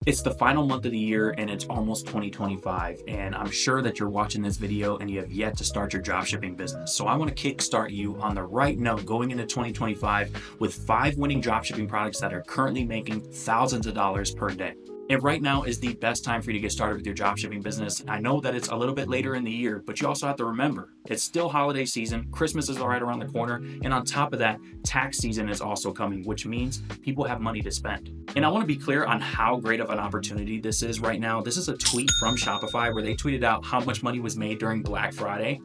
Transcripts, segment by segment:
It's the final month of the year and it's almost 2025. And I'm sure that you're watching this video and you have yet to start your dropshipping business. So I want to kickstart you on the right note going into 2025 with 5 winning dropshipping products that are currently making thousands of dollars per day. And right now is the best time for you to get started with your dropshipping business. I know that it's a little bit later in the year, but you also have to remember it's still holiday season. Christmas is right around the corner. And on top of that, tax season is also coming, which means people have money to spend. And I want to be clear on how great of an opportunity this is right now. This is a tweet from Shopify where they tweeted out how much money was made during Black Friday.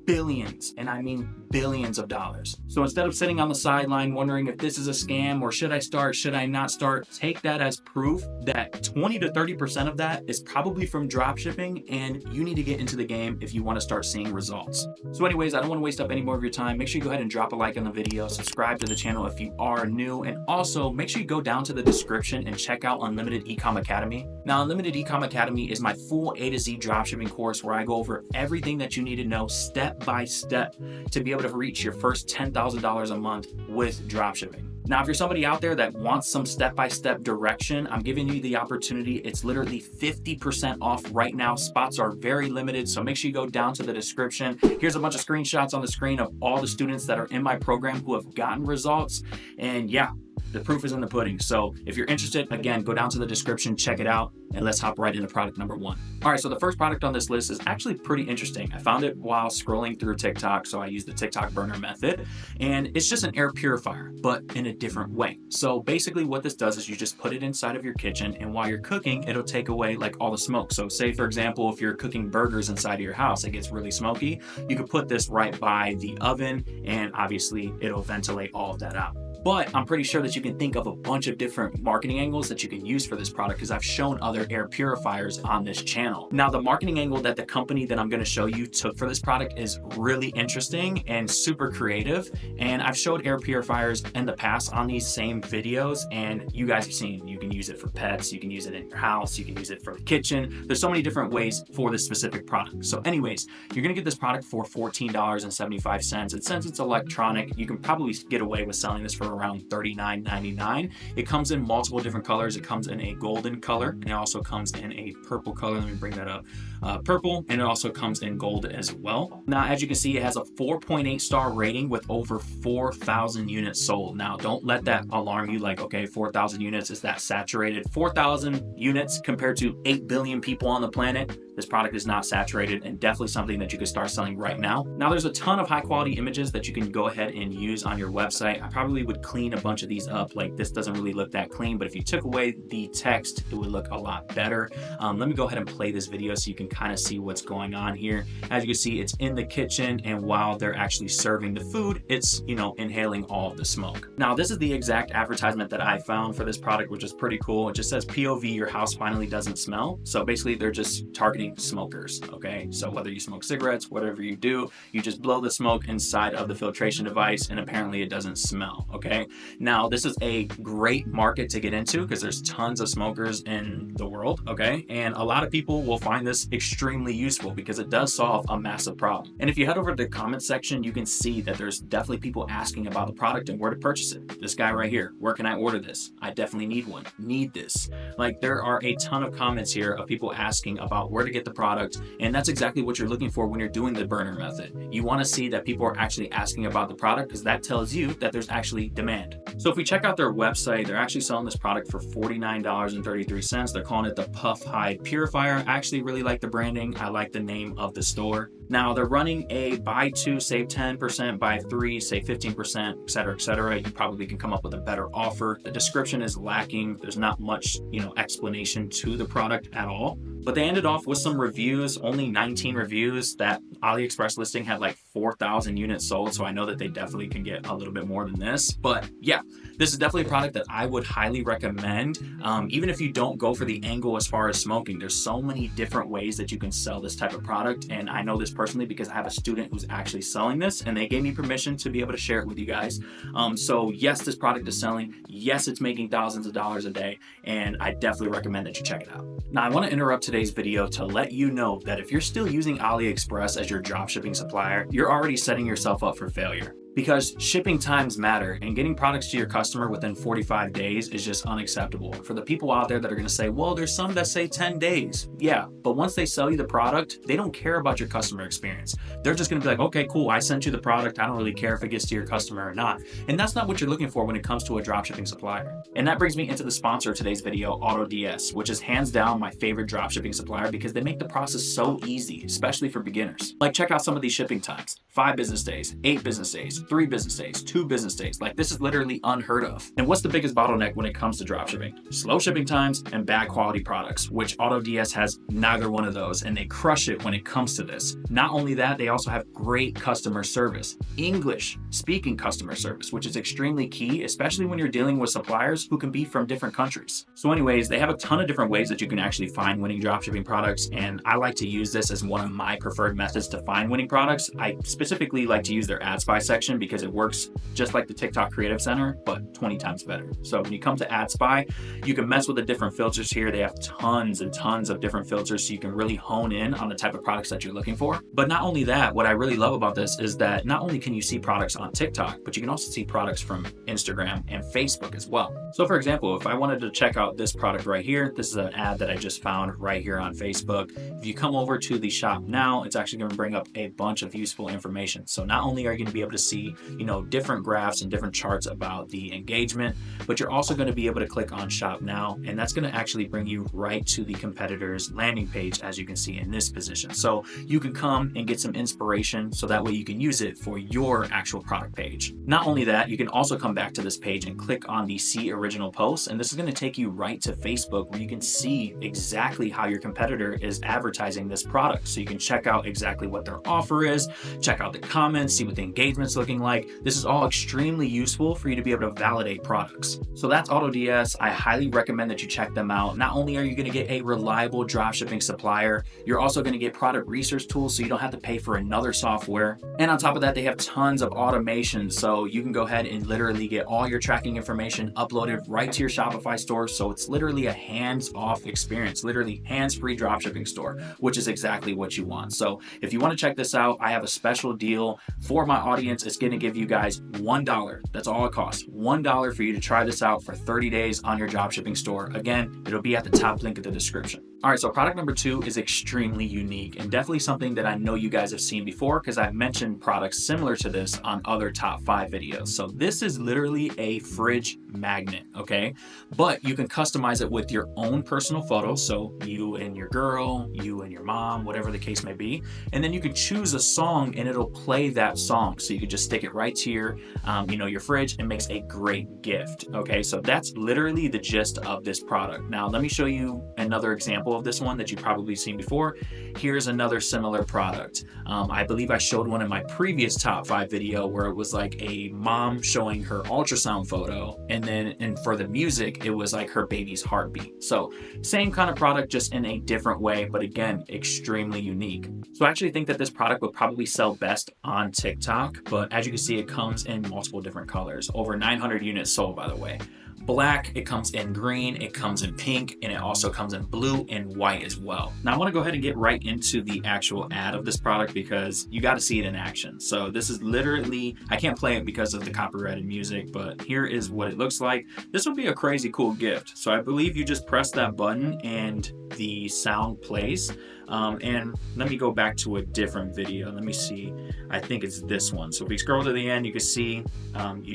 Billions, and I mean billions of dollars. So instead of sitting on the sideline wondering if this is a scam or should I start, should I not start, take that as proof that 20 to 30% of that is probably from dropshipping, and you need to get into the game if you want to start seeing results. So anyways, I don't want to waste up any more of your time. Make sure you go ahead and drop a like on the video, subscribe to the channel if you are new, and also make sure you go down to the description and check out Unlimited Ecom Academy. Now, Unlimited Ecom Academy is my full A to Z dropshipping course where I go over everything that you need to know step by step to be able to reach your first $10,000 a month with dropshipping. Now, if you're somebody out there that wants some step-by-step direction, I'm giving you the opportunity. It's literally 50% off right now. Spots are very limited, so make sure you go down to the description. Here's a bunch of screenshots on the screen of all the students that are in my program who have gotten results. And yeah, the proof is in the pudding. So if you're interested, again, go down to the description, check it out, and let's hop right into product number 1. All right, so the first product on this list is actually pretty interesting. I found it while scrolling through TikTok, so I use the TikTok burner method, and it's just an air purifier, but in a different way. So basically what this does is you just put it inside of your kitchen, and while you're cooking, it'll take away like all the smoke. So say, for example, if you're cooking burgers inside of your house, it gets really smoky, you could put this right by the oven, and obviously it'll ventilate all of that out. But I'm pretty sure that you can think of a bunch of different marketing angles that you can use for this product because I've shown other air purifiers on this channel. Now, the marketing angle that the company that I'm going to show you took for this product is really interesting and super creative. And I've showed air purifiers in the past on these same videos, and you guys have seen you can use it for pets, you can use it in your house, you can use it for the kitchen. There's so many different ways for this specific product. So anyways, you're going to get this product for $14.75. And since it's electronic, you can probably get away with selling this for around $39.99. It comes in multiple different colors. It comes in a golden color, and it also comes in a purple color. Let me bring that up. Purple, and it also comes in gold as well. Now, as you can see, it has a 4.8 star rating with over 4,000 units sold. Now, don't let that alarm you like, okay, 4,000 units, is that saturated? 4,000 units compared to 8 billion people on the planet. This product is not saturated and definitely something that you can start selling right now. Now, there's a ton of high quality images that you can go ahead and use on your website. I probably would clean a bunch of these up. Like, this doesn't really look that clean, but if you took away the text, it would look a lot better. Let me go ahead and play this video so you can kind of see what's going on here. As you can see, it's in the kitchen, and while they're actually serving the food, it's, you know, inhaling all of the smoke. Now, this is the exact advertisement that I found for this product, which is pretty cool. It just says POV, your house finally doesn't smell. So basically they're just targeting smokers. Okay, so whether you smoke cigarettes, whatever you do, you just blow the smoke inside of the filtration device, and apparently it doesn't smell. Okay, now this is a great market to get into because there's tons of smokers in the world. Okay, and a lot of people will find this extremely useful because it does solve a massive problem. And if you head over to the comment section, you can see that there's definitely people asking about the product and where to purchase it. This guy right here, where can I order this? I definitely need one. Need this. Like, there are a ton of comments here of people asking about where to get the product, and that's exactly what you're looking for when you're doing the burner method. You want to see that people are actually asking about the product because that tells you that there's actually demand. So if we check out their website, they're actually selling this product for $49.33. They're calling it the Puff Hide Purifier. I actually really like the branding. I like the name of the store. Now, they're running a buy 2 save 10%, buy 3 save 15%, etc., etc. You probably can come up with a better offer. The description is lacking. There's not much, explanation to the product at all. But they ended off with some reviews, only 19 reviews. That AliExpress listing had like 4,000 units sold, so I know that they definitely can get a little bit more than this. But yeah, this is definitely a product that I would highly recommend. Even if you don't go for the angle as far as smoking, there's so many different ways that you can sell this type of product. And I know this personally because I have a student who's actually selling this, and they gave me permission to be able to share it with you guys. So yes, this product is selling. Yes, it's making thousands of dollars a day, and I definitely recommend that you check it out. Now, I want to interrupt today's video to let you know that if you're still using AliExpress as your dropshipping supplier, you're already setting yourself up for failure. because shipping times matter, and getting products to your customer within 45 days is just unacceptable. For the people out there that are going to say, well, there's some that say 10 days. Yeah, but once they sell you the product, they don't care about your customer experience. They're just going to be like, okay, cool, I sent you the product. I don't really care if it gets to your customer or not. And that's not what you're looking for when it comes to a dropshipping supplier. And that brings me into the sponsor of today's video, AutoDS, which is hands down my favorite dropshipping supplier because they make the process so easy, especially for beginners. Like, check out some of these shipping times: 5 business days, 8 business days, 3 business days, 2 business days. Like, this is literally unheard of. And what's the biggest bottleneck when it comes to dropshipping? Slow shipping times and bad quality products, which AutoDS has neither one of those, and they crush it when it comes to this. Not only that, they also have great customer service, English speaking customer service, which is extremely key, especially when you're dealing with suppliers who can be from different countries. So anyways, they have a ton of different ways that you can actually find winning dropshipping products, and I like to use this as one of my preferred methods to find winning products. I specifically like to use their ad spy section because it works just like the TikTok Creative Center, but 20 times better. So when you come to ad spy, you can mess with the different filters here. They have tons and tons of different filters, so you can really hone in on the type of products that you're looking for. But not only that, what I really love about this is that not only can you see products on TikTok, but you can also see products from Instagram and Facebook as well. So for example, if I wanted to check out this product right here, this is an ad that I just found right here on Facebook. If you come over to the shop now, it's actually going to bring up a bunch of useful information. So not only are you going to be able to see, different graphs and different charts about the engagement, but you're also going to be able to click on shop now, and that's going to actually bring you right to the competitor's landing page, as you can see in this position. So you can come and get some inspiration, so that way you can use it for your actual product page. Not only that, you can also come back to this page and click on the see original posts, and this is going to take you right to Facebook, where you can see exactly how your competitor is advertising this product. So you can check out exactly what their offer is, check out the comments, see what the engagement's looking like. This is all extremely useful for you to be able to validate products. So that's AutoDS. I highly recommend that you check them out. Not only are you going to get a reliable dropshipping supplier, you're also going to get product research tools, so you don't have to pay for another software. And on top of that, they have tons of automation, so you can go ahead and literally get all your tracking information uploaded right to your Shopify store. So it's literally a hands-off experience, literally hands-free dropshipping store, which is exactly what you want. So if you want to check this out, I have a special deal for my audience. It's going to give you guys $1. That's all it costs. $1 for you to try this out for 30 days on your dropshipping store. Again, it'll be at the top link in the description. All right, so product number 2 is extremely unique and definitely something that I know you guys have seen before, because I've mentioned products similar to this on other top 5 videos. So this is literally a fridge magnet, okay? But you can customize it with your own personal photos. So you and your girl, you and your mom, whatever the case may be. And then you can choose a song and it'll play that song. So you can just stick it right to your, your fridge, and makes a great gift, okay? So that's literally the gist of this product. Now, let me show you another example of this one that you've probably seen before. Here's another similar product. I believe I showed one in my previous top 5 video where it was like a mom showing her ultrasound photo, and for the music, it was like her baby's heartbeat. So same kind of product, just in a different way, but again, extremely unique. So I actually think that this product would probably sell best on TikTok, but as you can see, it comes in multiple different colors. Over 900 units sold, by the way. Black, it comes in green, it comes in pink, and it also comes in blue and white as well. Now I want to go ahead and get right into the actual ad of this product because you got to see it in action. So this is literally, I can't play it because of the copyrighted music, but here is what it looks like. This would be a crazy cool gift. So I believe you just press that button and the sound plays. And let me go back to a different video. Let me see. I think it's this one. So if you scroll to the end, you can see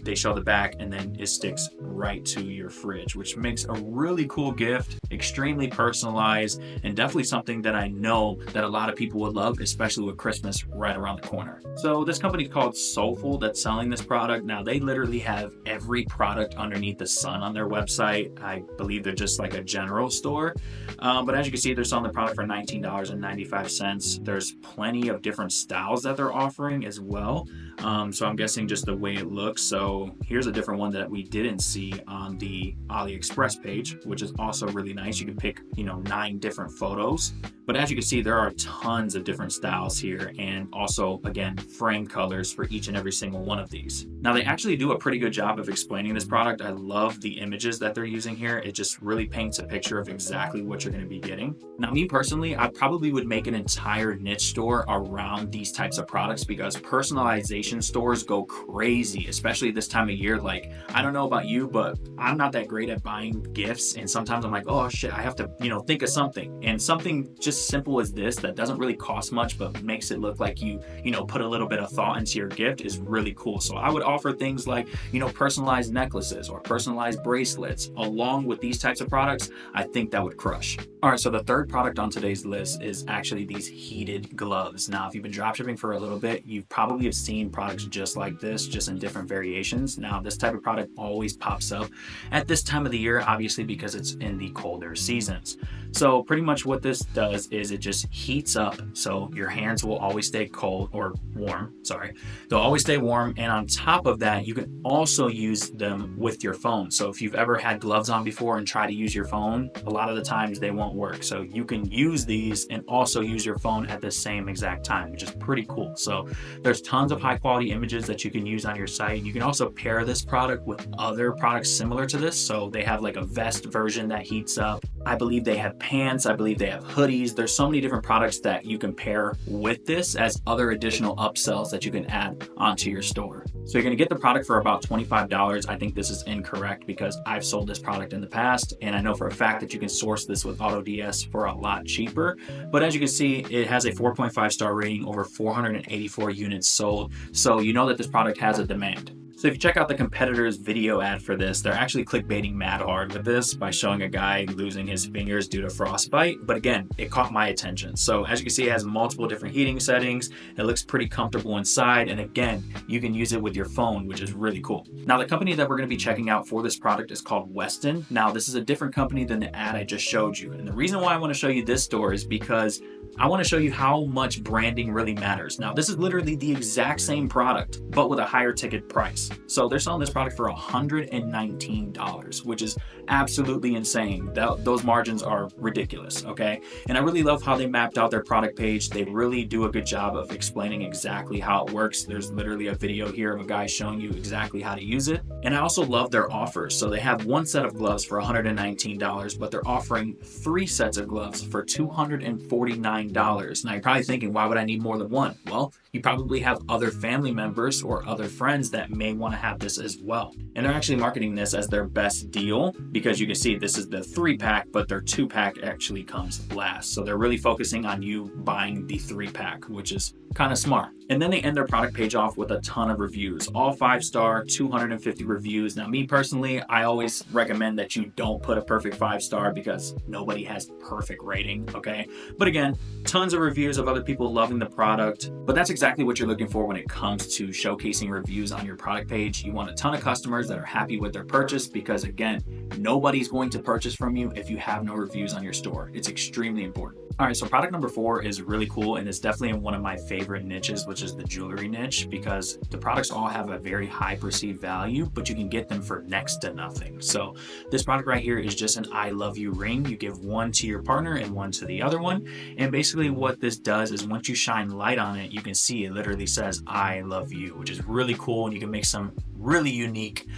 they show the back, and then it sticks right to your fridge, which makes a really cool gift, extremely personalized, and definitely something that I know that a lot of people would love, especially with Christmas right around the corner. So this company is called Soulful that's selling this product. Now they literally have every product underneath the sun on their website. I believe they're just like a general store. But as you can see, they're selling the product for $19.95. There's plenty of different styles that they're offering as well. So I'm guessing just the way it looks. So here's a different one that we didn't see on the AliExpress page, which is also really nice. You can pick, 9 different photos. But as you can see, there are tons of different styles here, and also, again, frame colors for each and every single one of these. Now, they actually do a pretty good job of explaining this product. I love the images that they're using here. It just really paints a picture of exactly what you're going to be getting. Now, me personally, I probably would make an entire niche store around these types of products because personalization stores go crazy, especially this time of year. Like, I don't know about you, but I'm not that great at buying gifts, and sometimes I'm like, oh shit, I have to, think of something. And something just simple as this that doesn't really cost much but makes it look like you put a little bit of thought into your gift is really cool. So I would offer things like personalized necklaces or personalized bracelets along with these types of products. I think that would crush. All right, so the third product on today's list is actually these heated gloves. Now, if you've been dropshipping for a little bit, you probably have seen products just like this, just in different variations. Now, this type of product always pops up at this time of the year, obviously because it's in the colder seasons. So pretty much what this does is it just heats up, so your hands will always stay cold or warm, sorry. They'll always stay warm, and on top of that, you can also use them with your phone. So if you've ever had gloves on before and try to use your phone, a lot of the times they won't work. So you can use these and also use your phone at the same exact time, which is pretty cool. So there's tons of high quality images that you can use on your site. You can also pair this product with other products similar to this. So they have like a vest version that heats up. I believe they have pants. I believe they have hoodies. There's so many different products that you can pair with this as other additional upsells that you can add onto your store. So you're going to get the product for about $25. I think this is incorrect because I've sold this product in the past, and I know for a fact that you can source this with AutoDS for a lot cheaper. But as you can see, it has a 4.5 star rating, over 484 units sold. So you know that this product has a demand. So if you check out the competitor's video ad for this, they're actually clickbaiting mad hard with this by showing a guy losing his fingers due to frostbite. But again, it caught my attention. So as you can see, it has multiple different heating settings. It looks pretty comfortable inside. And again, you can use it with your phone, which is really cool. Now, the company that we're going to be checking out for this product is called Weston. Now, this is a different company than the ad I just showed you. And the reason why I want to show you this store is because I want to show you how much branding really matters. Now, this is literally the exact same product, but with a higher ticket price. So they're selling this product for $119, which is absolutely insane. Those margins are ridiculous, okay? And I really love how they mapped out their product page. They really do a good job of explaining exactly how it works. There's literally a video here of a guy showing you exactly how to use it. And I also love their offers. So they have one set of gloves for $119, but they're offering 3 sets of gloves for $249. Now you're probably thinking, why would I need more than one? Well, you probably have other family members or other friends that may want to have this as well. And they're actually marketing this as their best deal because you can see this is the 3-pack, but their 2-pack actually comes last. So they're really focusing on you buying the 3-pack, which is kind of smart. And then they end their product page off with a ton of reviews, all 5-star, 250 reviews. Now, me personally, I always recommend that you don't put a perfect 5-star because nobody has perfect rating, okay? But again, tons of reviews of other people loving the product. But that's exactly what you're looking for when it comes to showcasing reviews on your product page. You want a ton of customers that are happy with their purchase because, again, nobody's going to purchase from you if you have no reviews on your store. It's extremely important. All right, so product number 4 is really cool, and it's definitely in one of my favorite niches, which is the jewelry niche, because the products all have a very high perceived value, but you can get them for next to nothing. So this product right here is just an I love you ring. You give one to your partner and one to the other one. And basically what this does is once you shine light on it, you can see it literally says I love you, which is really cool. And you can make some really unique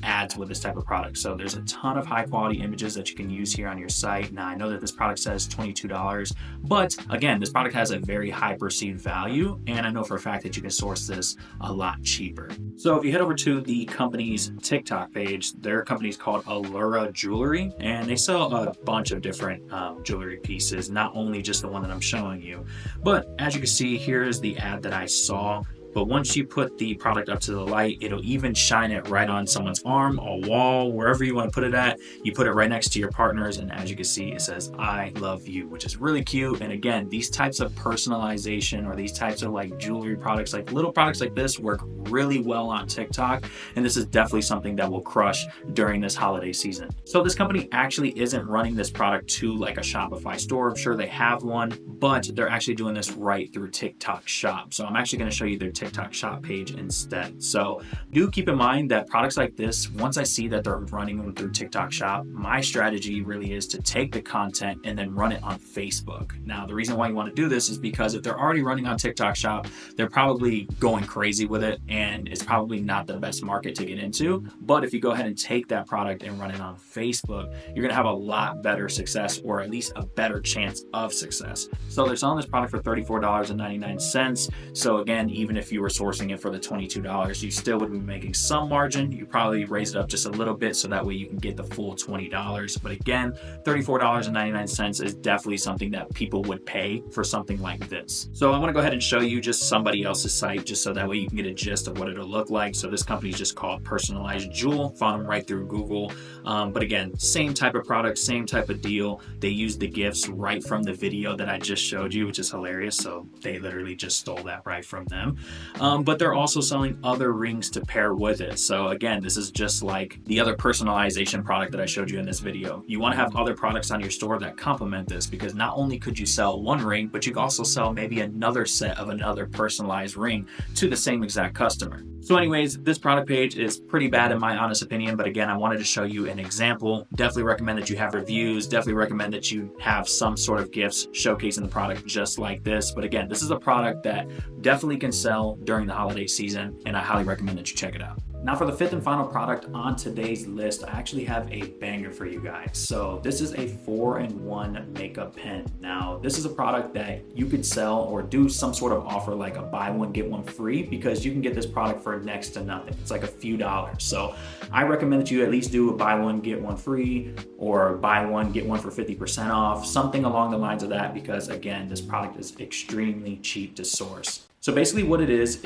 ads with this type of product. So there's a ton of high quality images that you can use here on your site. Now I know that this product says $22, but again, this product has a very high perceived value, and I know for a fact that you can source this a lot cheaper. So if you head over to the company's TikTok page, their company is called Allura Jewelry, and they sell a bunch of different jewelry pieces, not only just the one that I'm showing you. But as you can see, here's the ad that I saw. But once you put the product up to the light, it'll even shine it right on someone's arm, a wall, wherever you want to put it at. You put it right next to your partners, and as you can see, it says, I love you, which is really cute. And again, these types of personalization or these types of like jewelry products, like little products like this work really well on TikTok. And this is definitely something that will crush during this holiday season. So this company actually isn't running this product to like a Shopify store. I'm sure they have one, but they're actually doing this right through TikTok Shop. So I'm actually going to show you their TikTok shop page instead. So do keep in mind that products like this, once I see that they're running them through TikTok shop, my strategy really is to take the content and then run it on Facebook. Now, the reason why you want to do this is because if they're already running on TikTok shop, they're probably going crazy with it, and it's probably not the best market to get into. But if you go ahead and take that product and run it on Facebook, you're gonna have a lot better success, or at least a better chance of success. So they're selling this product for $34.99. So again, even if you were sourcing it for the $22, you still would be making some margin. You probably raise it up just a little bit so that way you can get the full $20. But again, $34.99 is definitely something that people would pay for something like this. So I want to go ahead and show you just somebody else's site, just so that way you can get a gist of what it'll look like. So this company is just called Personalized Jewel. Found them right through Google. But again, same type of product, same type of deal. They use the gifts right from the video that I just showed you, which is hilarious. So they literally just stole that right from them. But they're also selling other rings to pair with it. So again, this is just like the other personalization product that I showed you in this video. You want to have other products on your store that complement this, because not only could you sell one ring, but you can also sell maybe another set of another personalized ring to the same exact customer. So anyways, this product page is pretty bad in my honest opinion, but again, I wanted to show you an example. Definitely recommend that you have reviews, definitely recommend that you have some sort of gifts showcasing the product just like this. But again, this is a product that definitely can sell during the holiday season, and I highly recommend that you check it out. Now for the fifth and final product on today's list, I actually have a banger for you guys. So this is a 4-in-1 makeup pen. Now this is a product that you could sell or do some sort of offer like a buy one, get one free, because you can get this product for next to nothing. It's like a few dollars. So I recommend that you at least do a buy one, get one free, or buy one, get one for 50% off, something along the lines of that, because again, this product is extremely cheap to source. So basically what it is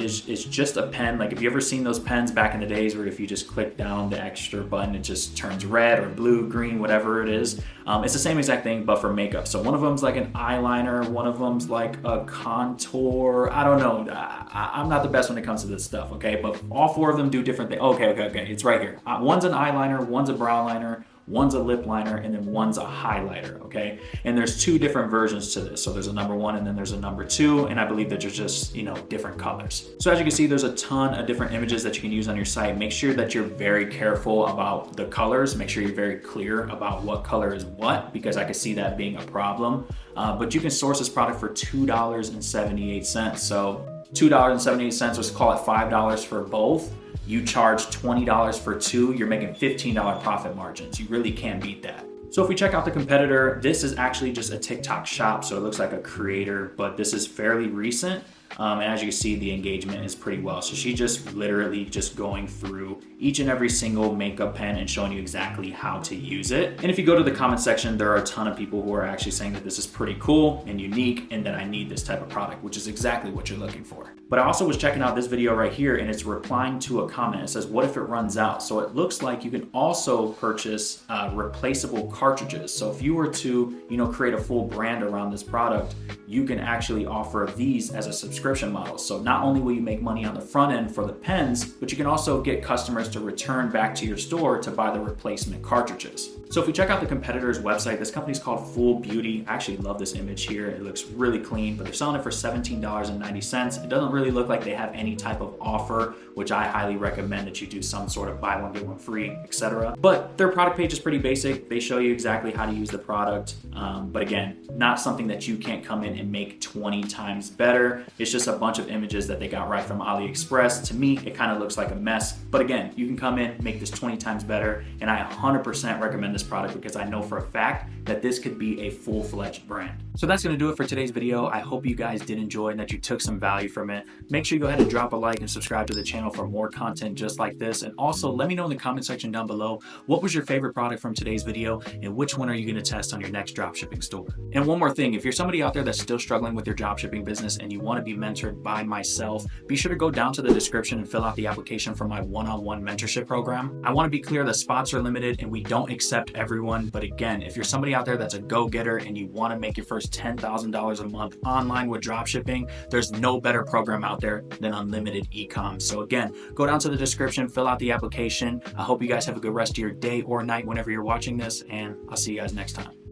just a pen. Like if you ever seen those pens back in the days where if you just click down the extra button, it just turns red or blue, green, whatever it is. It's the same exact thing, but for makeup. So one of them's like an eyeliner, one of them's like a contour. I don't know. I'm not the best when it comes to this stuff, okay? But all four of them do different things. Okay. It's right here. One's an eyeliner, one's a brow liner, one's a lip liner, and then one's a highlighter, okay? And there's two different versions to this. So there's a number 1 and then there's a number 2, and I believe that there's just, different colors. So as you can see, there's a ton of different images that you can use on your site. Make sure that you're very careful about the colors. Make sure you're very clear about what color is what, because I could see that being a problem. But you can source this product for $2.78. So $2.78, let's call it $5 for both. You charge $20 for 2, you're making $15 profit margins. You really can't beat that. So if we check out the competitor, this is actually just a TikTok shop, so it looks like a creator, but this is fairly recent. And as you can see, the engagement is pretty well. So she just literally just going through each and every single makeup pen and showing you exactly how to use it. And if you go to the comment section, there are a ton of people who are actually saying that this is pretty cool and unique and that I need this type of product, which is exactly what you're looking for. But I also was checking out this video right here, and it's replying to a comment. It says, what if it runs out? So it looks like you can also purchase replaceable cartridges. So if you were to, create a full brand around this product, you can actually offer these as a subscription model. So not only will you make money on the front end for the pens, but you can also get customers to return back to your store to buy the replacement cartridges. So if we check out the competitor's website, this company's called Full Beauty. I actually love this image here. It looks really clean, but they're selling it for $17.90. It doesn't really look like they have any type of offer, which I highly recommend that you do some sort of buy one, get one free, etc. But their product page is pretty basic. They show you exactly how to use the product. But again, not something that you can't come in and make 20 times better. It's just a bunch of images that they got right from AliExpress. To me, it kind of looks like a mess. But again, you can come in, make this 20 times better. And I 100% recommend this product because I know for a fact that this could be a full-fledged brand. So that's gonna do it for today's video. I hope you guys did enjoy and that you took some value from it. Make sure you go ahead and drop a like and subscribe to the channel for more content just like this. And also let me know in the comment section down below, what was your favorite product from today's video and which one are you gonna test on your next dropshipping store? And one more thing, if you're somebody out there that's still struggling with your dropshipping business and you wanna be mentored by myself, be sure to go down to the description and fill out the application for my one-on-one mentorship program. I wanna be clear that spots are limited and we don't accept everyone. But again, if you're somebody out there that's a go-getter and you wanna make your first $10,000 a month online with dropshipping, there's no better program out there than unlimited ecom. So again, go down to the description, fill out the application. I hope you guys have a good rest of your day or night whenever you're watching this, and I'll see you guys next time.